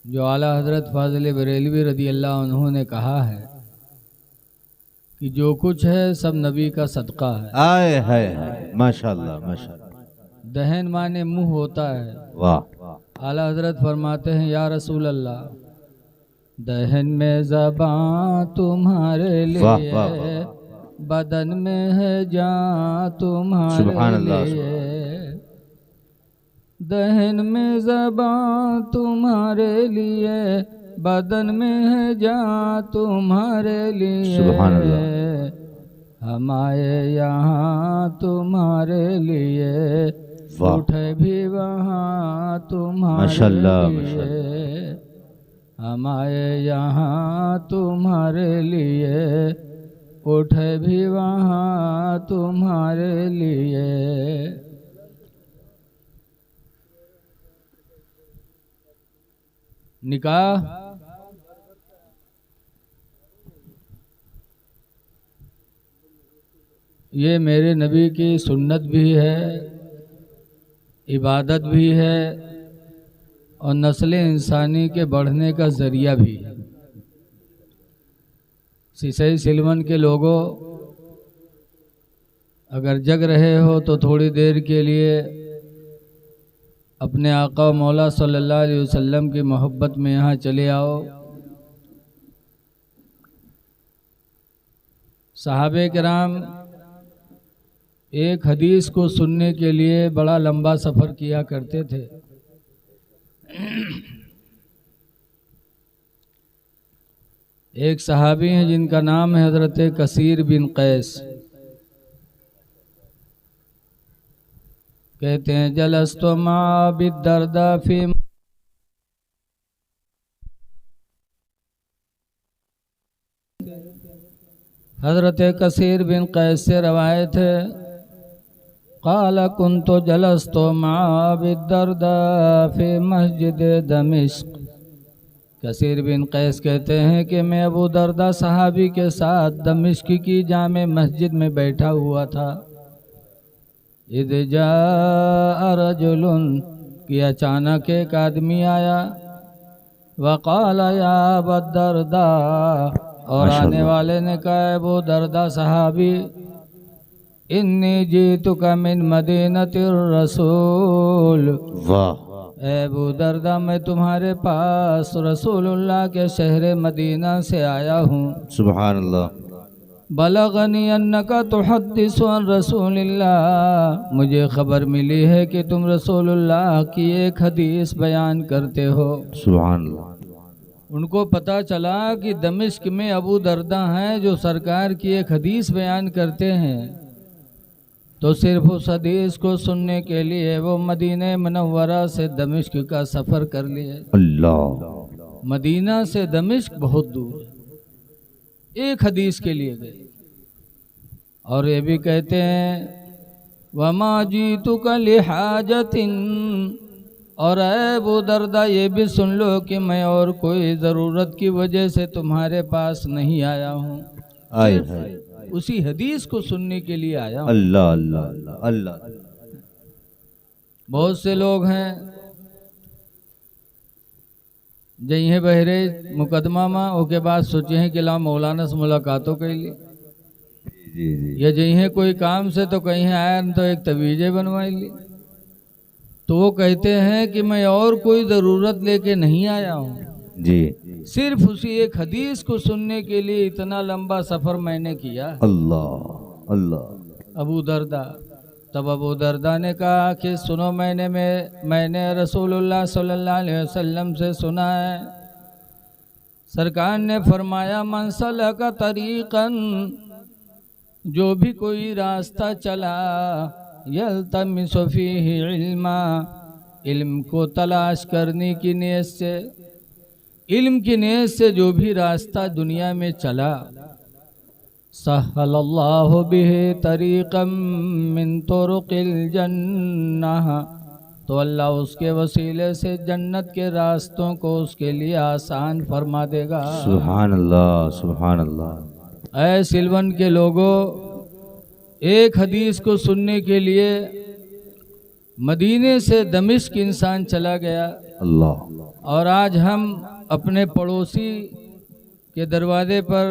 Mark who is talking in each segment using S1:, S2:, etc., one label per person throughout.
S1: जो आला हज़रत फ़ाज़िल बरेलवी रज़ी अल्लाह अन्हु ने कहा है कि जो कुछ है सब नबी का सदका है।
S2: आए है माशाल्लाह माशाल्लाह।
S1: दहन माने मुंह होता है।
S2: वाह।
S1: आला हज़रत फरमाते हैं या रसूल अल्लाह, दहन में ज़बां तुम्हारे लिए,
S2: वाह वाह वाह।
S1: बदन में है जान तुम्हारे
S2: सुभान अल्लाह।
S1: लिए। दहन में ज़बां तुम्हारे लिए, बदन में है जान तुम्हारे लिए।
S2: सुभान अल्लाह।
S1: हम आए यहाँ तुम्हारे लिए,
S2: वाह।
S1: उठे भी वहाँ तुम्हारे
S2: माशाल्लाह
S1: लिए।
S2: माशाल्लाह।
S1: हम आए यहाँ तुम्हारे लिए, उठे भी वहाँ तुम्हारे लिए। निकाह ये मेरे नबी की सुन्नत भी है, इबादत भी है और नस्ल इंसानी के बढ़ने का ज़रिया भी है। सिसई सिलवन के लोगों, अगर जग रहे हो तो थोड़ी देर के लिए अपने आका मौला सल्लल्लाहु अलैहि वसल्लम की मोहब्बत में यहाँ चले आओ। सहाबे किराम एक हदीस को सुनने के लिए बड़ा लंबा सफ़र किया करते थे। एक सहाबी हैं जिनका नाम है हज़रत कसीर बिन कैस। कहते हैं जलस्तु मा बिद्दरदा फी, हज़रत कसीर बिन कैस से रवायत है, क़ाल कुन्तु जलस्तु मा बिद्दरदा फी मस्जिद दमिश्क। कसीर बिन कैस कहते हैं कि मैं अबू दरदा सहाबी के साथ दमिश्क की जामे मस्जिद में बैठा हुआ था। इद जाअ रजुलुन, कि अचानक एक आदमी आया। वक़ाल या अबा दरदा, और आने वाले ने कहा अबू दरदा सहाबी, इन्नी जीतुका मिन मदीनतिर रसूल।
S2: वाह।
S1: अबू दरदा मैं तुम्हारे पास रसूलुल्लाह के शहर मदीना से आया हूँ।
S2: सुभान अल्लाह।
S1: बलगनी अन्नका तुहद्दिसु अन रसूलिल्लाह, मुझे खबर मिली है कि तुम रसूलुल्लाह की एक हदीस बयान करते हो।
S2: सुभान अल्लाह।
S1: उनको पता चला कि दमिश्क में अबू दरदा हैं जो सरकार की एक हदीस बयान करते हैं, तो सिर्फ उस हदीस को सुनने के लिए वो मदीने मुनव्वरा से दमिश्क का सफ़र कर लिए।
S2: अल्लाह।
S1: मदीना से दमिश्क बहुत दूर है, एक हदीस के लिए गए। और ये भी कहते हैं वमा जीतुका लिहाजतिन, और अबू दरदा ये भी सुन लो कि मैं और कोई ज़रूरत की वजह से तुम्हारे पास नहीं आया हूँ, उसी हदीस को सुनने के लिए आया हूँ।
S2: अल्लाह अल्लाह अल्लाह।
S1: बहुत से लोग हैं जइहे बहरे मुकदमा में ओके बाद सोचे हैं कि ला मौलाना से मुलाकातों के लिए, या जइहे कोई काम से तो कहीं आया तो एक तवीजे बनवाई ली। तो वो कहते हैं कि मैं और कोई ज़रूरत लेके नहीं आया हूँ
S2: जी,
S1: सिर्फ उसी एक हदीस को सुनने के लिए इतना लंबा सफ़र मैंने किया।
S2: अल्लाह अल्लाह।
S1: अबू दरदा, तब अबू दरदा ने कहा कि सुनो, मैंने रसूलुल्लाह सल्लल्लाहु अलैहि वसल्लम से सुना है, सरकार ने फरमाया मन सलका तरीक़न, जो भी कोई रास्ता चला, यल्तमिसु फ़ीही इल्मा, इल्म को तलाश करने की नियत से, इल्म की नियत से जो भी रास्ता दुनिया में चला, सहलल्लाहु बिही तरीक़म मिन तुरुक़िल जन्नह, तो अल्लाह उसके वसीले से जन्नत के रास्तों को उसके लिए आसान फरमा देगा।
S2: सुभान अल्लाह सुभान अल्लाह।
S1: ऐ सिलवन के लोगों, एक हदीस को सुनने के लिए मदीने से दमिश्क इंसान चला गया।
S2: अल्लाह।
S1: और आज हम अपने पड़ोसी के दरवाजे पर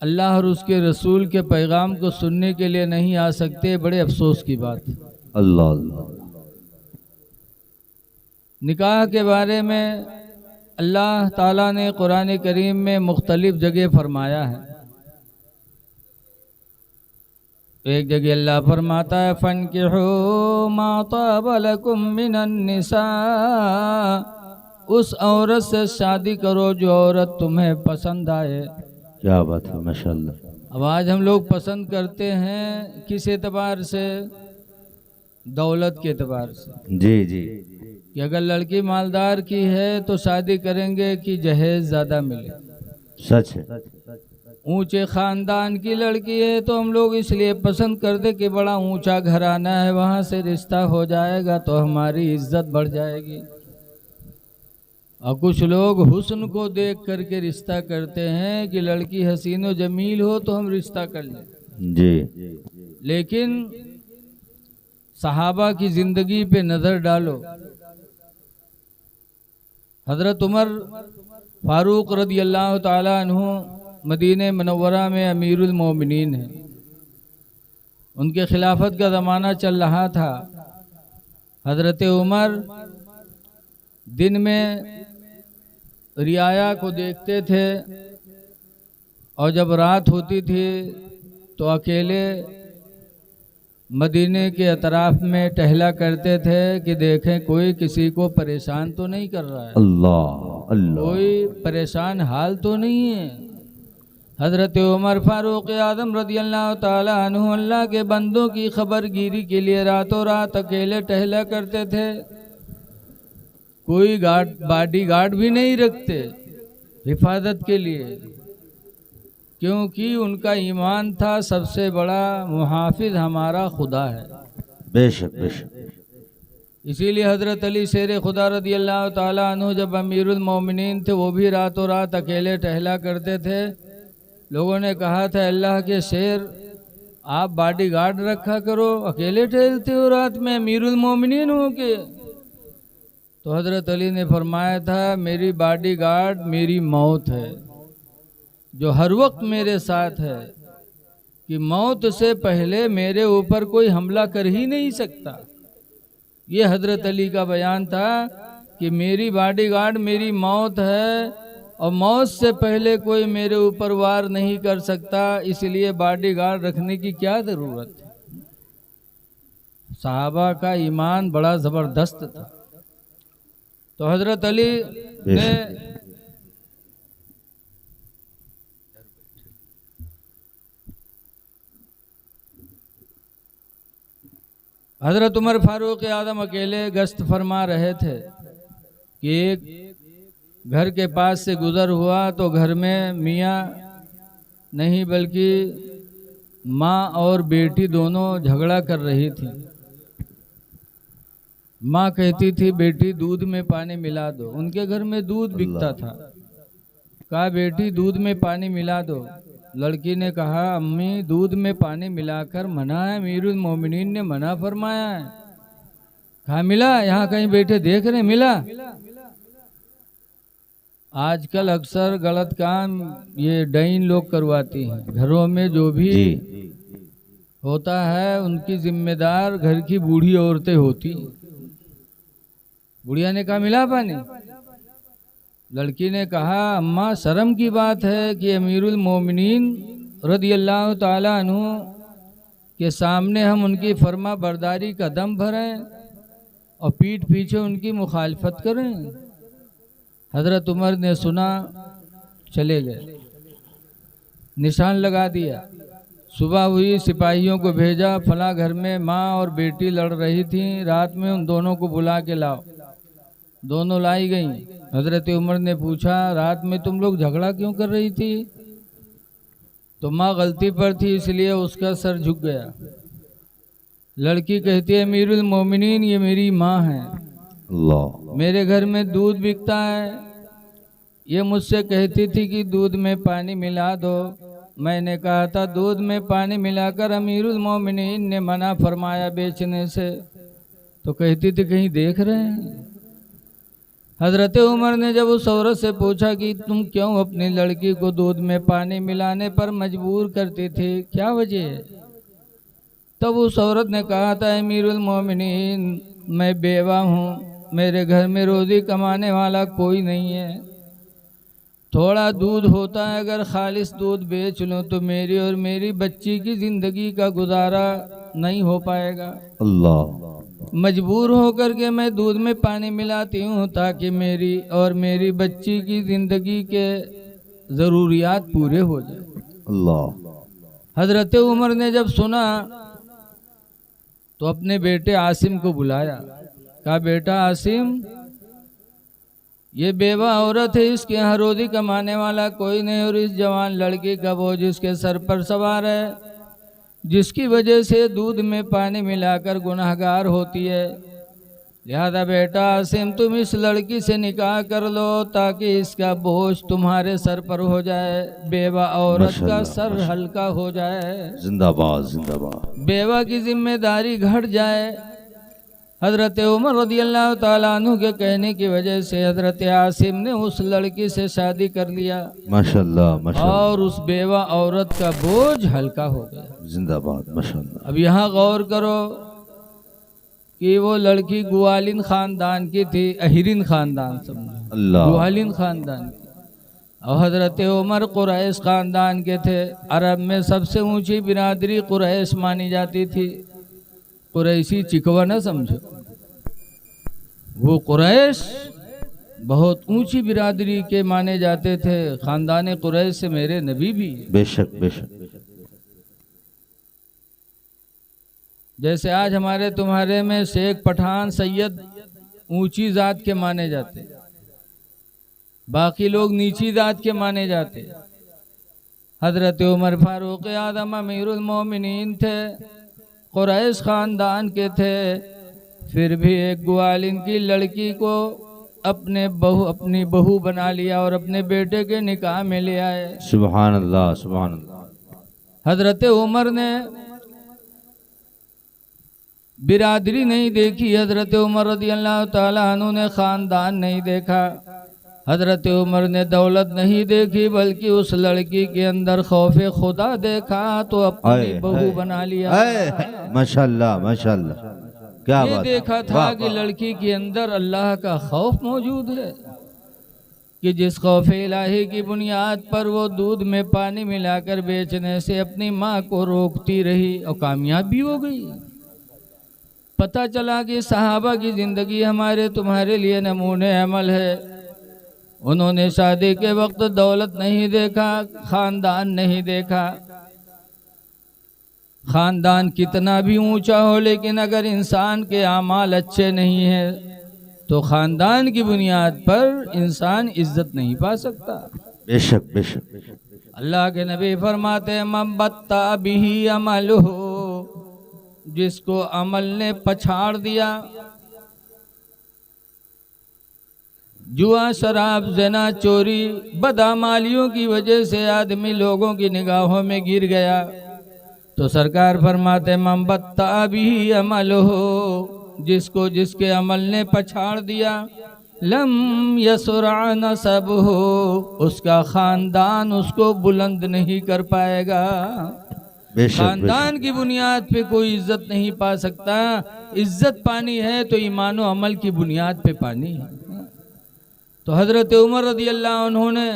S1: अल्लाह और उसके रसूल के पैगाम को सुनने के लिए नहीं आ सकते, बड़े अफसोस की बात।
S2: अल्लाह अल्लाह।
S1: निकाह के बारे में अल्लाह ताला ने कुरान करीम में मुख्तलिफ जगह फरमाया है। एक जगह अल्लाह फरमाता है फनकिहू मा ताब लकुम मिनन निसा, उस औरत से शादी करो जो औरत तुम्हें पसंद आए।
S2: क्या बात है, माशाअल्लाह।
S1: अब आज हम लोग पसंद करते हैं किस एतबार से? दौलत के एतबार से।
S2: जी जी।
S1: कि अगर लड़की मालदार की है तो शादी करेंगे कि जहेज ज़्यादा मिले।
S2: सच है।
S1: ऊंचे ख़ानदान की लड़की है तो हम लोग इसलिए पसंद करते कि बड़ा ऊंचा घराना है, वहाँ से रिश्ता हो जाएगा तो हमारी इज्जत बढ़ जाएगी। और कुछ लोग हुस्न को देख करके रिश्ता करते हैं कि लड़की हसीन व जमील हो तो हम रिश्ता कर लें।
S2: जी।
S1: लेकिन सहाबा की ज़िंदगी पे नज़र डालो। हज़रत उमर फारूक रज़ी अल्लाह ताला अन्हु मदीने मनव्वरा में अमीरुल मोमिनीन हैं। उनके खिलाफत का ज़माना चल रहा था। हज़रत उमर दिन में रियाया को देखते थे और जब रात होती थी तो अकेले मदीने के अतराफ में टहला करते थे कि देखें कोई किसी को परेशान तो नहीं कर रहा है,
S2: अल्लाह अल्लाह,
S1: कोई परेशान हाल तो नहीं है। हज़रत उमर फारूक आज़म रज़ी अल्लाह ताला अन्हु अल्लाह के बंदों की खबरगिरी के लिए रातों रात अकेले टहला करते थे। कोई बॉडी गार्ड भी नहीं रखते हिफाजत के लिए, क्योंकि उनका ईमान था सबसे बड़ा मुहाफिज हमारा खुदा है।
S2: बेशक बेशक।
S1: इसीलिए हज़रत अली शेर खुदा रज़ी अल्लाह ताला अन्हु जब अमीरुल मोमिनीन थे वो भी रातों रात अकेले टहला करते थे। लोगों ने कहा था अल्लाह के शेर आप बॉडी गार्ड रखा करो, अकेले टहलते हो रात में अमीरुल मोमिनीन हो के। तो हज़रत अली ने फरमाया था मेरी बॉडी गार्ड मेरी मौत है, जो हर वक्त मेरे साथ है, कि मौत से पहले मेरे ऊपर कोई हमला कर ही नहीं सकता। ये हज़रत अली का बयान था कि मेरी बॉडी गार्ड मेरी मौत है और मौत से पहले कोई मेरे ऊपर वार नहीं कर सकता, इसलिए बॉडी गार्ड रखने की क्या ज़रूरत है। सहाबा का ईमान बड़ा ज़बरदस्त था। तो हज़रत अली ने हज़रत उमर फारूक आज़म अकेले गश्त फरमा रहे थे कि एक घर के पास से गुज़र हुआ तो घर में मियाँ नहीं बल्कि माँ और बेटी दोनों झगड़ा कर रही थी। माँ कहती थी बेटी दूध में पानी मिला दो, उनके घर में दूध बिकता था। कहा बेटी दूध में पानी मिला दो। लड़की ने कहा अम्मी दूध में पानी मिलाकर मना है, अमीरुल मोमिनीन ने मना फरमाया है। कहा मिला, यहाँ कहीं बैठे देख रहे मिला। आजकल अक्सर गलत काम ये डाइन लोग करवाती हैं। घरों में जो भी होता है उनकी जिम्मेदार घर की बूढ़ी औरतें होती। बुढ़िया ने कहा मिला पानी। लड़की ने कहा अम्मा शर्म की बात है कि अमीरुल मोमिनीन रज़ी अल्लाह ताला अन्हु के सामने हम उनकी फर्मा बरदारी का दम भरें और पीठ पीछे उनकी मुखालफत करें। हज़रत उमर ने सुना, चले गए, निशान लगा दिया। सुबह हुई, सिपाहियों को भेजा, फला घर में माँ और बेटी लड़ रही थी, रात में उन दोनों को बुला के लाओ। दोनों लाई गईं। हज़रत उमर ने पूछा रात में तुम लोग झगड़ा क्यों कर रही थी? तो माँ गलती पर थी इसलिए उसका सर झुक गया। लड़की कहती है अमीरुल मोमिनीन ये मेरी माँ है, मेरे घर में दूध बिकता है, ये मुझसे कहती थी कि दूध में पानी मिला दो। मैंने कहा था दूध में पानी मिलाकर अमीरुल मोमिनीन ने मना फरमाया बेचने से। तो कहती थी कहीं देख रहे हैं, हजरत उमर ने जब उस औरत से पूछा कि तुम क्यों अपनी लड़की को दूध में पानी मिलाने पर मजबूर करते थे, क्या वजह है? तब उस औरत ने कहा था, अमीरुल मोमिनीन, मैं बेवा हूँ, मेरे घर में रोजी कमाने वाला कोई नहीं है, थोड़ा दूध होता है, अगर खालिस दूध बेच लूँ तो मेरी और मेरी बच्ची की ज़िंदगी का गुजारा नहीं हो पाएगा।
S2: अल्लाह,
S1: मजबूर होकर के मैं दूध में पानी मिलाती हूँ ताकि मेरी और मेरी बच्ची की ज़िंदगी के ज़रूरियात पूरे हो जाए।
S2: अल्लाह।
S1: हज़रत उमर ने जब सुना तो अपने बेटे आसिम को बुलाया, कहा, बेटा आसिम, ये बेवा औरत है, इसके यहाँ रोजी कमाने वाला कोई नहीं, और इस जवान लड़की का बोझ इसके सर पर सवार है, जिसकी वजह से दूध में पानी मिलाकर गुनाहगार होती है। लिहाजा बेटा आसिम, तुम इस लड़की से निकाह कर लो ताकि इसका बोझ तुम्हारे सर पर हो जाए, बेवा औरत का सर हल्का हो जाए,
S2: जिंदाबाद जिंदाबाद,
S1: बेवा की जिम्मेदारी घट जाए। हज़रत उमर रज़ियल्लाहु ताला अन्हु के कहने की वजह से हज़रत आसिम ने उस लड़की से शादी कर लिया,
S2: माशाल्लाह माशाल्लाह,
S1: और उस बेवा औरत का बोझ हल्का हो गया।
S2: जिंदाबाद माशाल्लाह।
S1: अब यहाँ गौर करो कि वो लड़की गुआलिन खानदान की थी, अहिरिन खानदान समझो,
S2: अल्लाह,
S1: गुआलिन खानदान की, और हज़रत उमर कुरैश खानदान के थे। अरब में सबसे ऊंची बिरादरी कुरैश मानी जाती थी। कुरैशी चिकवा ना समझो, वो कुरैश बहुत ऊंची बिरादरी के माने जाते थे। खानदान कुरैश से मेरे नबी भी,
S2: बेशक बेशक।
S1: जैसे आज हमारे तुम्हारे में शेख पठान सैयद ऊंची जात के माने जाते, बाकी लोग नीची जात के माने जाते। हजरत उमर फारूक आज़म अमीरुल मोमिनीन थे, कुरैश खानदान के थे, फिर भी एक ग्वालिन की लड़की को अपनी बहू बना लिया और अपने बेटे के निकाह में ले आए।
S2: सुभान अल्लाह सुभान अल्लाह।
S1: हजरत उमर ने बिरादरी नहीं देखी, हजरत उमर रज़ियल्लाहु ताला अन्हु ने खानदान नहीं देखा, हजरत उमर ने दौलत नहीं देखी, बल्कि उस लड़की के अंदर खौफे खुदा देखा तो अपनी बहू बना लिया।
S2: माशाल्लाह माशाल्लाह, क्या
S1: ये
S2: बात,
S1: देखा था कि लड़की के अंदर अल्लाह का खौफ मौजूद है, कि जिस खौफ इलाही की बुनियाद पर वो दूध में पानी मिलाकर बेचने से अपनी माँ को रोकती रही और कामयाब भी हो गई। पता चला कि सहाबा की ज़िंदगी हमारे तुम्हारे लिए नमूने अमल है। उन्होंने शादी के वक्त दौलत नहीं देखा, खानदान नहीं देखा। खानदान कितना भी ऊंचा हो, लेकिन अगर इंसान के आमाल अच्छे नहीं है तो खानदान की बुनियाद पर इंसान इज्जत नहीं पा सकता।
S2: बेशक बेशक।
S1: अल्लाह के नबी फरमाते हैं, मब्बत्ता बिही अमल हो, जिसको अमल ने पछाड़ दिया, जुआ शराब ज़िना चोरी बदअमालियों की वजह से आदमी लोगों की निगाहों में गिर गया, तो सरकार फरमाते मम्बत्ता भी अमल हो, जिसको जिसके अमल ने पछाड़ दिया, लम यसुरा नसब हो, उसका खानदान उसको बुलंद नहीं कर पाएगा। खानदान की बुनियाद पे कोई इज्जत नहीं पा सकता। इज्जत पानी है तो ईमान और अमल की बुनियाद पे पानी है। तो हजरत उमर रज़ियल्लाहु अन्हु ने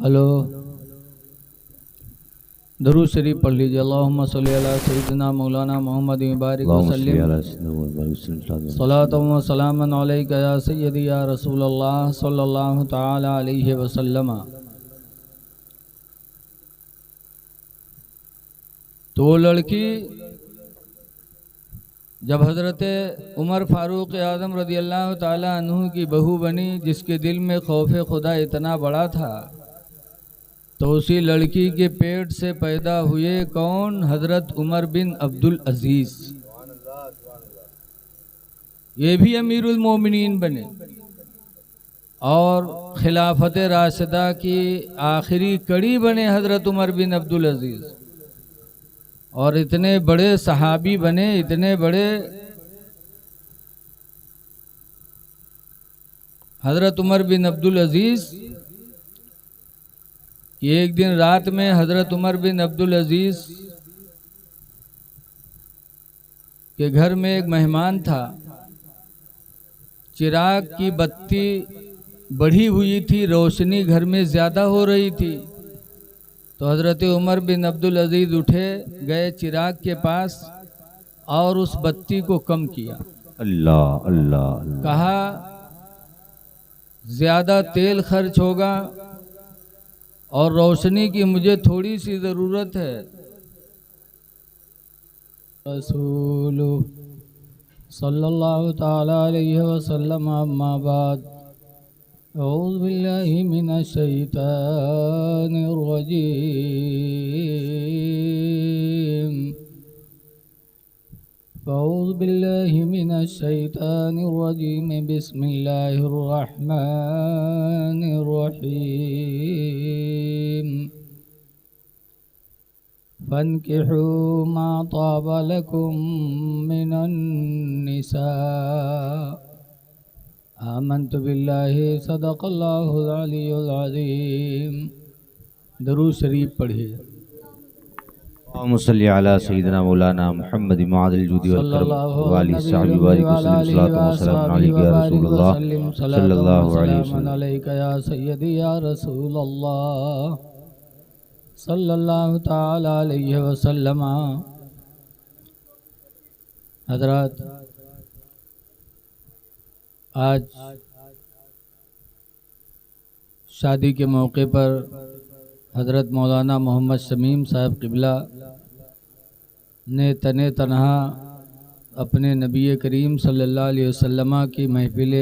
S1: हेलो, दरूद शरीफ पढ़ लीजिए। अल्लाहुम्मा सल्ली अला सय्यिदिना मौलाना मोहम्मद बारिक वसल्लम सलातो व सलामन अलैका या सय्यदी या रसूलल्लाह सल्लल्लाहु तआला अलैहि वसल्लम। तो वो लड़की जब हज़रत उमर फ़ारूक आज़म रज़ी अल्लाह ताला अन्हु की बहू बनी, जिसके दिल में खौफ खुदा इतना बड़ा था, तो उसी लड़की के पेट से पैदा हुए कौन? हज़रत उमर बिन अब्दुल अज़ीज़। ये भी अमीरुल मोमिनीन बने और खिलाफत राशिदा की आखिरी कड़ी बने हज़रत उमर बिन अब्दुल अज़ीज़, और इतने बड़े सहाबी बने, इतने बड़े हज़रत उमर बिन अब्दुल अज़ीज़ कि एक दिन रात में हज़रत उमर बिन अब्दुल अज़ीज़ के घर में एक मेहमान था। चिराग की बत्ती बढ़ी हुई थी, रोशनी घर में ज़्यादा हो रही थी। तो हज़रत उमर बिन अब्दुल अज़ीज़ उठे, गए चिराग के पास और उस बत्ती को कम किया।
S2: अल्लाह अल्लाह अल्लाह।
S1: कहा ज़्यादा तेल खर्च होगा और रोशनी की मुझे थोड़ी सी ज़रूरत है। रसूल सल्लल्लाहु ताला अलैहि वसल्लम, अम्मा बाद, औज़ु बिल्लाहि मिनश शैतानिर रजीम, औज़ु बिल्लाहि मिनश शैतानिर रजीम, बिस्मिल्लाहिर रहमानिर रहीम, फन्किहू मा ताब लकुम मिनन निसा, आमन्तु बिल्लाहि सदक़ल्लाहुल अलियुल अज़ीम। दरूद शरीफ पढ़िए।
S2: अल्लाहुम्मा सल्ली अला सय्यिदिना मौलाना मुहम्मद मादिल जुदी वल करम वाली साहबी बारिक वसल्लम सल्लल्लाहु अलैहि या रसूलल्लाह सल्लल्लाहु अलैहि वसल्लम
S1: अलैका या सय्यदी या रसूलल्लाह सल्लल्लाहु तआला अलैहि वसल्लम। हज़रात, आज शादी के मौके पर हज़रत मौलाना मोहम्मद शमीम साहब क़िबला ने तने तनहा अपने नबी करीम सल्लल्लाहु अलैहि वसल्लम की महफ़िल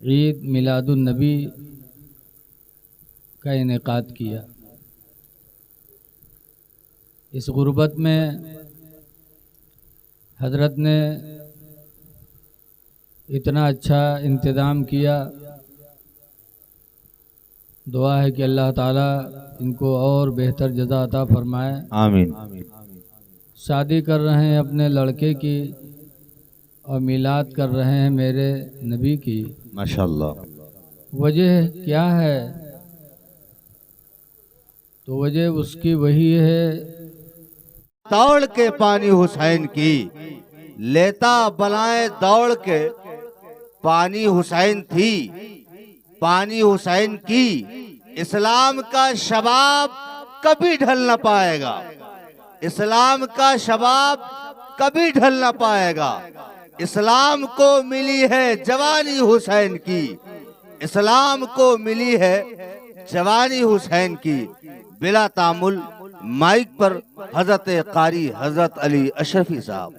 S1: ईद मिलादुन नबी का इनेकाद किया। इस गुर्बत में हज़रत ने इतना अच्छा इंतज़ाम किया। दुआ है कि अल्लाह ताला इनको और बेहतर जज़ा अता फरमाए।
S2: आमीन।
S1: शादी कर रहे हैं अपने लड़के की और मिलाद कर रहे हैं मेरे नबी की।
S2: माशाअल्लाह।
S1: वजह क्या है? तो वजह उसकी वही है,
S2: दौड़ के पानी हुसैन की, लेता बलाएं दौड़ के पानी हुसैन थी, पानी हुसैन की। इस्लाम का शबाब कभी ढल न पाएगा, इस्लाम का शबाब कभी ढल न पाएगा। इस्लाम को मिली है जवानी हुसैन की, इस्लाम को मिली है जवानी हुसैन की। बिला तामुल माइक पर हजरत कारी हजरत अली अशरफी साहब।